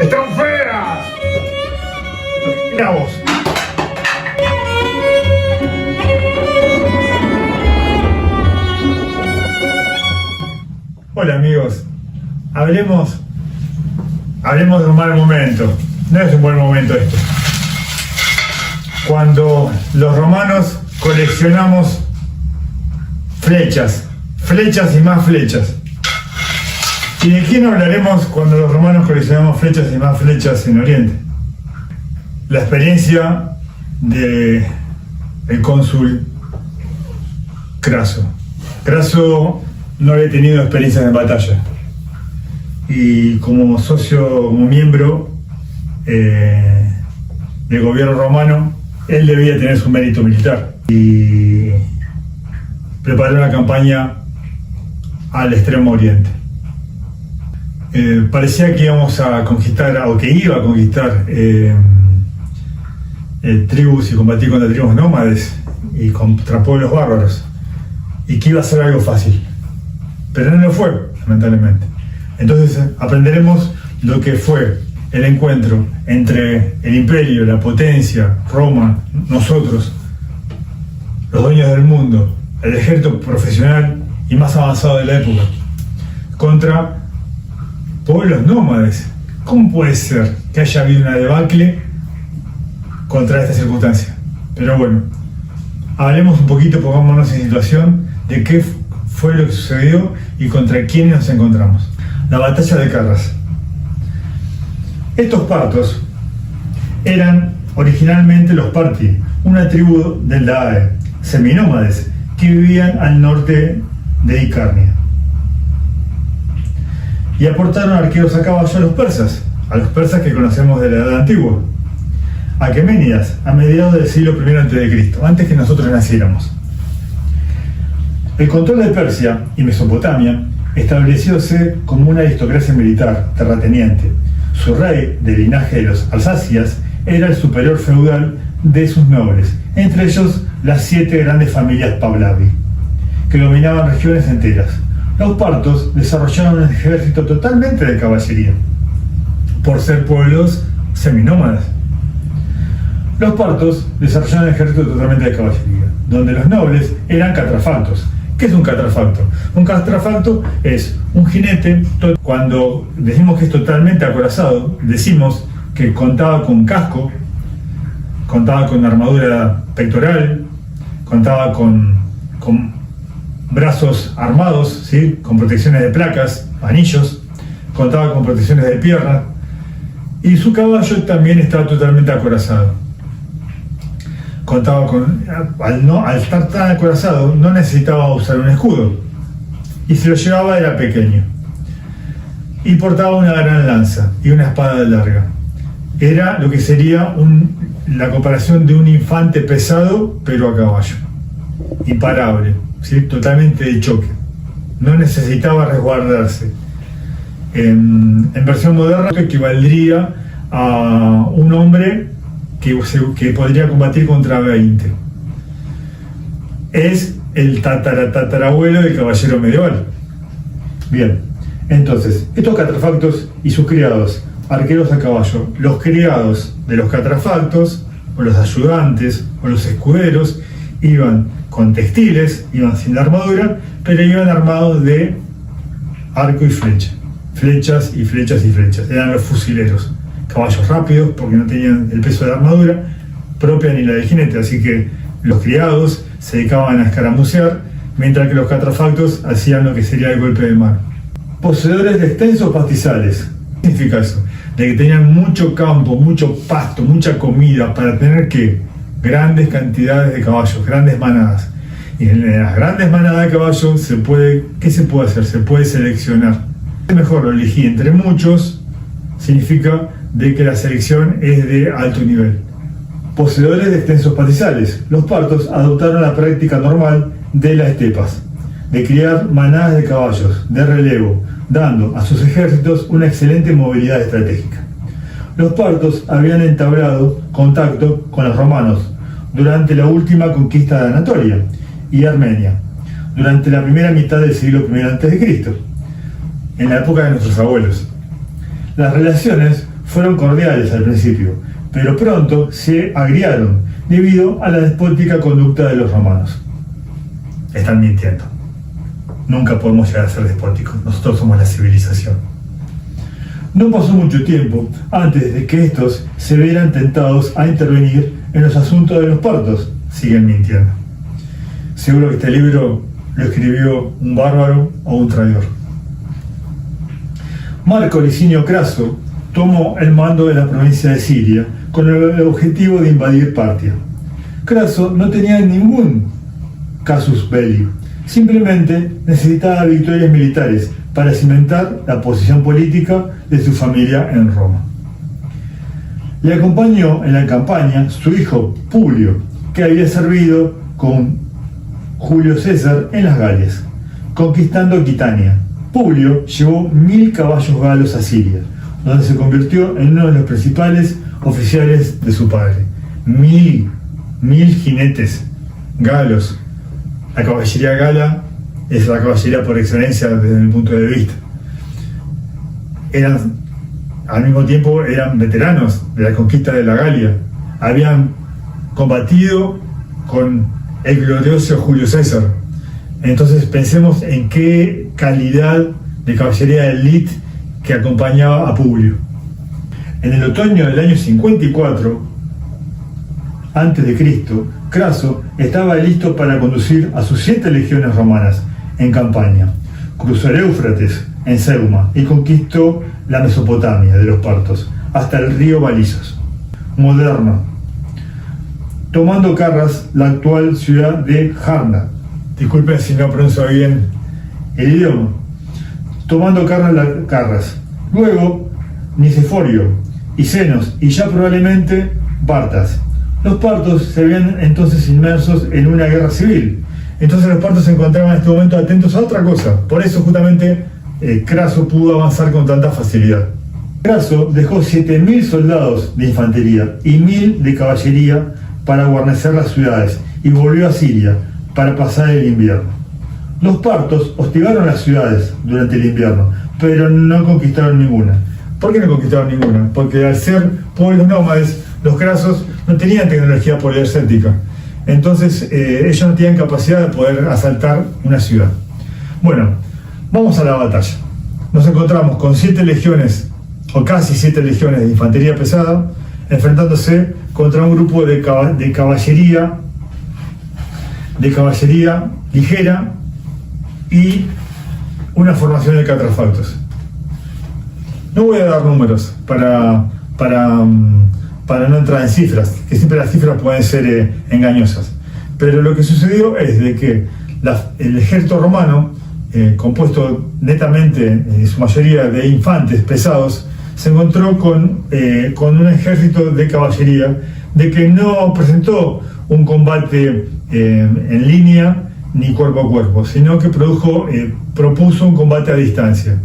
¡Están feas! Mira vos. Hola amigos, hablemos de un mal momento. No es un buen momento esto. Cuando los romanos coleccionamos flechas y más flechas. ¿Y de quién hablaremos cuando los romanos coleccionamos flechas y más flechas en Oriente? La experiencia del cónsul Craso. Craso no había tenido experiencias en batalla. Y como socio, como miembro del gobierno romano, él debía tener su mérito militar. Y preparó una campaña al Extremo Oriente. Parecía que íbamos a conquistar, o que iba a conquistar tribus y combatir contra tribus nómades y contra pueblos bárbaros, y que iba a ser algo fácil, pero no lo fue, lamentablemente. Entonces aprenderemos lo que fue el encuentro entre el imperio, la potencia, Roma, nosotros, los dueños del mundo, el ejército profesional y más avanzado de la época, contra pueblos nómades. ¿Cómo puede ser que haya habido una debacle contra esta circunstancia? Pero bueno, hablemos un poquito, pongámonos en situación de qué fue lo que sucedió y contra quiénes nos encontramos. La batalla de Carras. Estos partos eran originalmente los Parti, una tribu del Daae, seminómades, que vivían al norte de Icarnia. Y aportaron arqueros a caballo a los persas que conocemos de la Edad Antigua, Aqueménidas, a mediados del siglo I a.C., antes que nosotros naciéramos. El control de Persia y Mesopotamia establecióse como una aristocracia militar terrateniente. Su rey, de linaje de los Alsacias, era el superior feudal de sus nobles, entre ellos las 7 grandes familias Pahlavi, que dominaban regiones enteras. Los partos desarrollaron un ejército totalmente de caballería, por ser pueblos seminómadas. Los partos desarrollaron un ejército totalmente de caballería, donde los nobles eran catrafactos. ¿Qué es un catrafacto? Un catrafacto es un jinete. Cuando decimos que es totalmente acorazado, decimos que contaba con casco, contaba con armadura pectoral, contaba con brazos armados, ¿sí?, con protecciones de placas, anillos, contaba con protecciones de pierna, y su caballo también estaba totalmente acorazado. Contaba con, al estar tan acorazado, no necesitaba usar un escudo, y si lo llevaba era pequeño, y portaba una gran lanza y una espada larga. Era lo que sería la comparación de un infante pesado, pero a caballo, imparable, ¿sí?, totalmente de choque, no necesitaba resguardarse. En versión moderna equivaldría a un hombre que podría combatir contra 20. Es el tatarabuelo del caballero medieval. Bien, entonces, estos catrafactos y sus criados, arqueros a caballo, los criados de los catrafactos, o los ayudantes, o los escuderos, iban con textiles, iban sin la armadura, pero iban armados de arco y flecha. Flechas y flechas y flechas. Eran los fusileros. Caballos rápidos, porque no tenían el peso de la armadura propia ni la del jinete, así que los criados se dedicaban a escaramucear, mientras que los catrafactos hacían lo que sería el golpe de mano. Poseedores de extensos pastizales. ¿Qué significa eso? De que tenían mucho campo, mucho pasto, mucha comida, para tener que grandes cantidades de caballos, grandes manadas. Y en las grandes manadas de caballos ¿qué se puede hacer? Se puede seleccionar. Es mejor lo elegí entre muchos, significa de que la selección es de alto nivel. Poseedores de extensos pastizales. Los partos adoptaron la práctica normal de las estepas, de criar manadas de caballos, de relevo, dando a sus ejércitos una excelente movilidad estratégica. Los partos habían entablado contacto con los romanos durante la última conquista de Anatolia y Armenia, durante la primera mitad del siglo I a.C., en la época de nuestros abuelos. Las relaciones fueron cordiales al principio, pero pronto se agriaron debido a la despótica conducta de los romanos. Están mintiendo. Nunca podemos llegar a ser despóticos. Nosotros somos la civilización. No pasó mucho tiempo antes de que estos se vieran tentados a intervenir en los asuntos de los partos. Siguen mintiendo. Seguro que este libro lo escribió un bárbaro o un traidor. Marco Licinio Craso tomó el mando de la provincia de Siria con el objetivo de invadir Partia. Craso no tenía ningún casus belli, simplemente necesitaba victorias militares para cimentar la posición política de su familia en Roma. Le acompañó en la campaña su hijo Publio, que había servido con Julio César en las Galias, conquistando Aquitania. Publio llevó 1000 caballos galos a Siria, donde se convirtió en uno de los principales oficiales de su padre. 1000 jinetes galos. La caballería gala es la caballería por excelencia desde mi punto de vista. Al mismo tiempo eran veteranos de la conquista de la Galia. Habían combatido con el glorioso Julio César. Entonces pensemos en qué calidad de caballería de élite que acompañaba a Publio. En el otoño del año 54 a.C., Craso estaba listo para conducir a sus 7 legiones romanas en campaña. Cruzó el Éufrates en Seuma y conquistó la Mesopotamia de los partos hasta el río Balizos, moderno, tomando Carras, la actual ciudad de Jarna. Disculpen si no pronuncio bien el idioma. Tomando Carras, luego Niceforio y Senos y ya probablemente Bartas. Los partos se habían entonces inmersos en una guerra civil. Entonces los partos se encontraban en este momento atentos a otra cosa. Por eso justamente Craso pudo avanzar con tanta facilidad. Craso dejó 7000 soldados de infantería y 1000 de caballería para guarnecer las ciudades y volvió a Siria para pasar el invierno. Los partos hostigaron las ciudades durante el invierno, pero no conquistaron ninguna. ¿Por qué no conquistaron ninguna? Porque al ser pueblos nómades, los crasos no tenían tecnología polidercética. Entonces ellos no tenían capacidad de poder asaltar una ciudad. Bueno, vamos a la batalla. Nos encontramos con 7 legiones, o casi 7 legiones de infantería pesada, enfrentándose contra un grupo de caballería ligera y una formación de catafalcos. No voy a dar números para no entrar en cifras, que siempre las cifras pueden ser engañosas. Pero lo que sucedió es de que el ejército romano, compuesto netamente en su mayoría de infantes pesados, se encontró con un ejército de caballería de que no presentó un combate en línea ni cuerpo a cuerpo, sino que propuso un combate a distancia.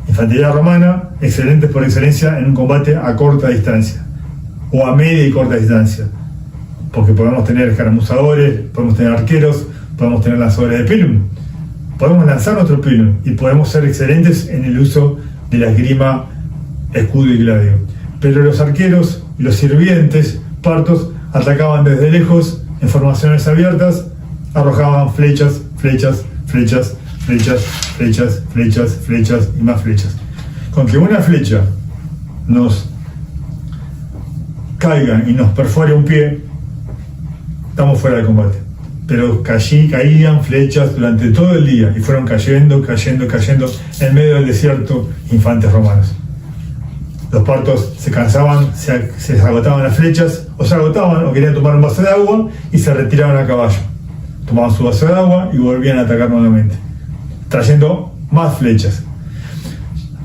Infantería romana, excelentes por excelencia en un combate a corta distancia, o a media y corta distancia, porque podemos tener escaramuzadores, podemos tener arqueros, podemos tener lanzadores de pilum, podemos lanzar nuestro pilum y podemos ser excelentes en el uso de la esgrima, escudo y gladio. Pero los arqueros y los sirvientes partos atacaban desde lejos en formaciones abiertas, arrojaban flechas y más flechas. Con que una flecha nos caiga y nos perfore un pie, estamos fuera de combate. Pero caían flechas durante todo el día y fueron cayendo en medio del desierto infantes romanos. Los partos se cansaban, se agotaban las flechas, o se agotaban o querían tomar un vaso de agua y se retiraban a caballo. Tomaban su vaso de agua y volvían a atacar nuevamente, trayendo más flechas.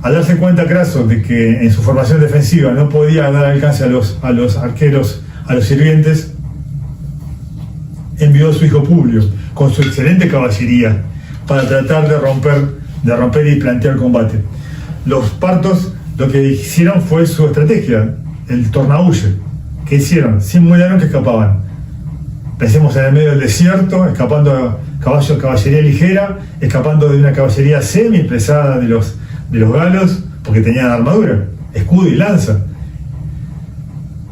Al darse cuenta Craso de que en su formación defensiva no podía dar alcance a los arqueros, a los sirvientes, envió a su hijo Publio con su excelente caballería para tratar de romper y plantear combate. Los partos lo que hicieron fue su estrategia, el tornahuye. ¿Qué hicieron? Simularon que escapaban. Pensemos en el medio del desierto, escapando caballería ligera, escapando de una caballería semi pesada de los galos, porque tenían armadura, escudo y lanza,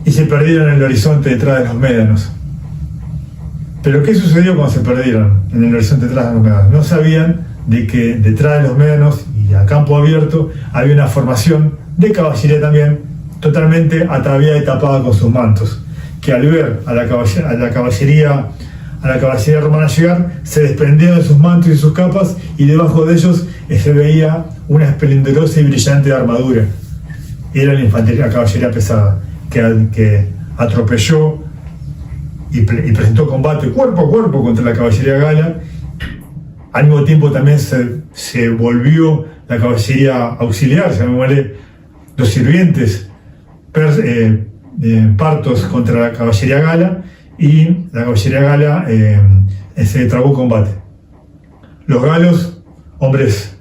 y se perdieron en el horizonte detrás de los médanos. Pero ¿qué sucedió cuando se perdieron en el horizonte detrás de los médanos? No sabían de que detrás de los médanos y a campo abierto había una formación de caballería también, totalmente ataviada y tapada con sus mantos, que al ver a la caballería romana llegar, se desprendieron de sus mantos y sus capas, y debajo de ellos se veía una esplendorosa y brillante armadura. Era la caballería pesada, que atropelló y presentó combate cuerpo a cuerpo contra la caballería gala. Al mismo tiempo también se volvió la caballería auxiliar, llamémosle los sirvientes partos contra la caballería gala, y la caballería gala se trabó combate. Los galos, hombres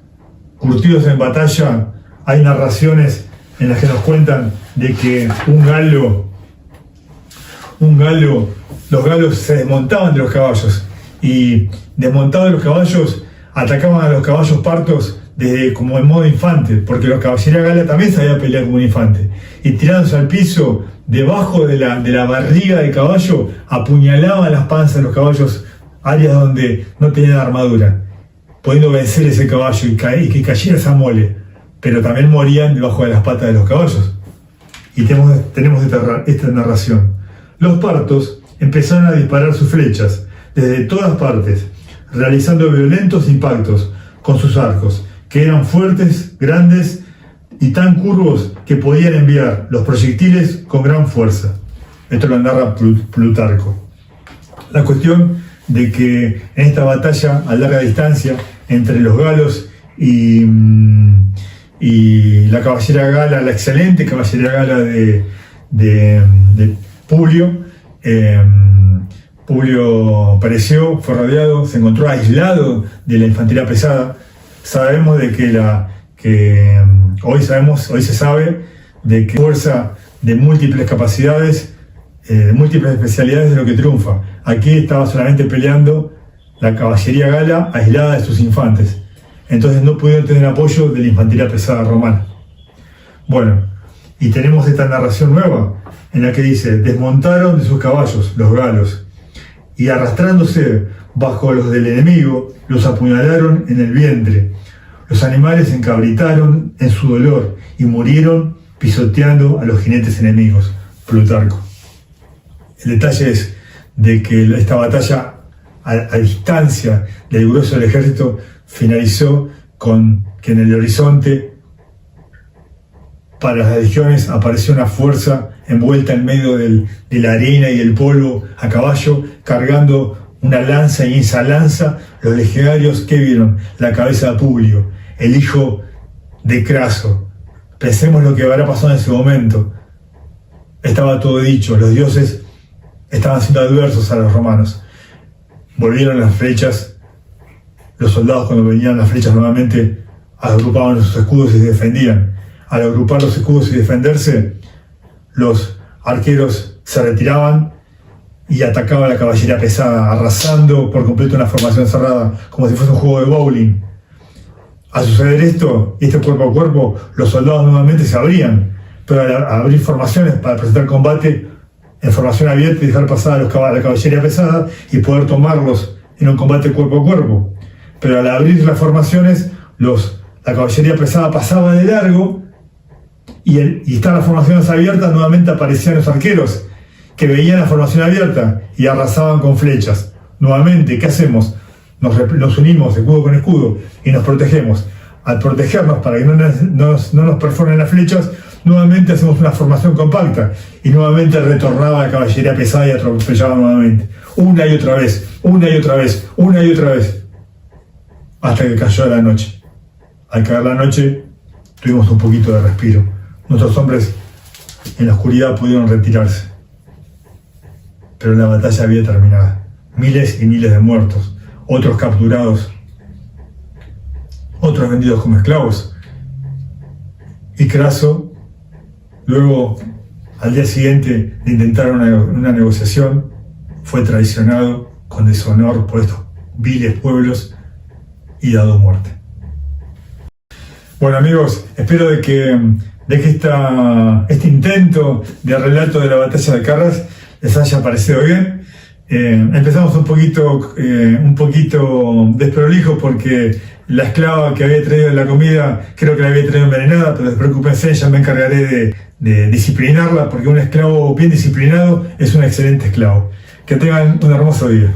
curtidos en batalla, hay narraciones en las que nos cuentan de que los galos se desmontaban de los caballos, y desmontados de los caballos atacaban a los caballos partos como en modo infante, porque la caballería gala también sabía pelear como un infante, y tirándose al piso debajo de la barriga del caballo, apuñalaban las panzas de los caballos, áreas donde no tenían armadura, pudiendo vencer ese caballo y que cayera esa mole, pero también morían debajo de las patas de los caballos. Y tenemos esta narración. Los partos empezaron a disparar sus flechas desde todas partes, realizando violentos impactos con sus arcos, que eran fuertes, grandes y tan curvos que podían enviar los proyectiles con gran fuerza. Esto lo narra Plutarco. La cuestión de que en esta batalla a larga distancia entre los galos y la caballería gala, la excelente caballería gala de Publio, Publio pereció, fue rodeado, se encontró aislado de la infantería pesada. Sabemos de que hoy se sabe de que fuerza de múltiples capacidades, de múltiples especialidades es lo que triunfa. Aquí estaba solamente peleando la caballería gala aislada de sus infantes. Entonces no pudieron tener apoyo de la infantería pesada romana. Bueno, y tenemos esta narración nueva en la que dice: desmontaron de sus caballos los galos, y arrastrándose bajo los del enemigo, los apuñalaron en el vientre. Los animales se encabritaron en su dolor y murieron pisoteando a los jinetes enemigos. Plutarco. El detalle es de que esta batalla a distancia del grueso del ejército finalizó con que en el horizonte para las legiones apareció una fuerza envuelta en medio de la arena y el polvo, a caballo, cargando una lanza, y en esa lanza los legionarios, ¿qué vieron? La cabeza de Publio, el hijo de Craso. Pensemos lo que habrá pasado en ese momento. Estaba todo dicho, los dioses estaban siendo adversos a los romanos. Volvieron las flechas, los soldados cuando venían las flechas nuevamente agrupaban sus escudos y se defendían. Al agrupar los escudos y defenderse, los arqueros se retiraban y atacaban a la caballería pesada, arrasando por completo una formación cerrada, como si fuese un juego de bowling. Al suceder esto, este cuerpo a cuerpo, los soldados nuevamente se abrían, pero al abrir formaciones para presentar combate en formación abierta y dejar pasar a la caballería pesada y poder tomarlos en un combate cuerpo a cuerpo. Pero al abrir las formaciones, la caballería pesada pasaba de largo, y están las formaciones abiertas, nuevamente aparecían los arqueros, que veían la formación abierta y arrasaban con flechas. Nuevamente, ¿qué hacemos? Nos unimos escudo con escudo y nos protegemos. Al protegernos para que no nos perforen las flechas, nuevamente hacemos una formación compacta y nuevamente retornaba la caballería pesada y atropellaba nuevamente. Una y otra vez, una y otra vez, una y otra vez, hasta que cayó la noche. Al caer la noche, tuvimos un poquito de respiro. Nuestros hombres en la oscuridad pudieron retirarse, pero la batalla había terminado. Miles y miles de muertos, otros capturados, otros vendidos como esclavos. Y Craso, luego, al día siguiente de intentar una negociación, fue traicionado con deshonor por viles pueblos y dado muerte. Bueno amigos, espero de que este intento de relato de la batalla de Carras les haya parecido bien. Empezamos un poquito desprolijo porque la esclava que había traído la comida creo que la había traído envenenada, pero despreocúpense, ya me encargaré de disciplinarla, porque un esclavo bien disciplinado es un excelente esclavo. Que tengan un hermoso día.